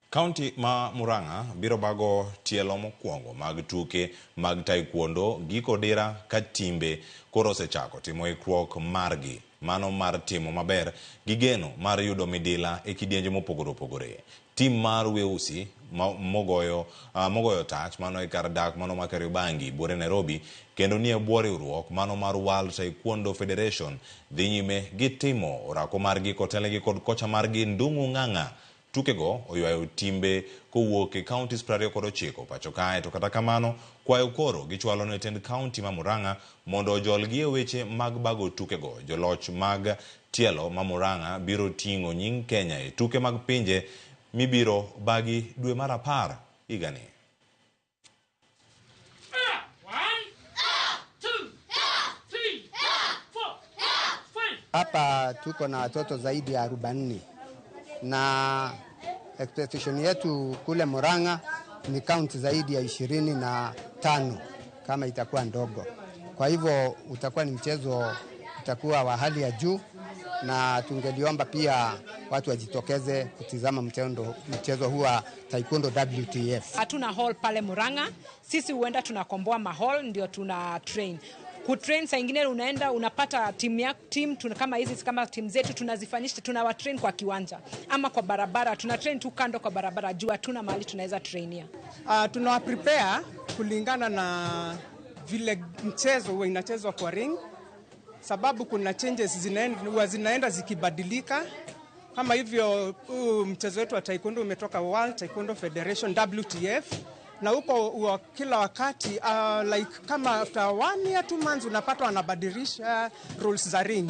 County ma Murang'a biro bago tielo mokwongo mag tuke mag taekwondo giko dira ka timbe koro osechako timo ikruok margi mano mar timo maber gi geno mar yudo midila e kidienje mopogore opogore. Tim mar Weusi mogoyo tach mano e kar dak mano ma Kariobangi buore Nairobi kendo nie bwo riwruok mano mar World Taekwondo Federation dhi nyime gi timo orako margi kotelegi kod kocha margi Ndung'u Ng'ang'a. Tukego oywayo timbe kowuok e counties 29 pacho kae, to kata kamano kwayo koro gichwalo ne tend county ma Murang'a mondo ojolgi e weche mag bago tukego. Joloch mag tielo ma Murang'a biro ting'o nying Kenya e tuke mag pinje mibiro bagi dwe mar 10 higani. Hapa tuko na watoto zaidi ya 40 na expectation yetu kule Murang'a ni count zaidi ya 25 kama itakuwa ndogo. Kwa hivyo utakuwa ni mchezo utakuwa wa hali ya juu, na tungeliomba pia watu wajitokeze kutizama mchezo huu wa Taekwondo WTF. Hatuna hall pale Murang'a, sisi huenda tunakomboa mahall ndio tuna train. Kutrain saa ingine unaenda unapata kama hizi kama timu zetu tunazifanyisha, tunawatrain kwa kiwanja ama kwa barabara, tunatrain tu kando kwa barabara juu hatuna mahali tunaweza trainia. Tunawa prepare kulingana na vile mchezo huwa inachezwa kwa ring, sababu kuna changes zinaenda zikibadilika. Kama hivyo mchezo wetu wa taekwondo umetoka World Taekwondo Federation WTF, na huko kila wakati like kama after 1 year 2 months unapata wanabadilisha rules za ring.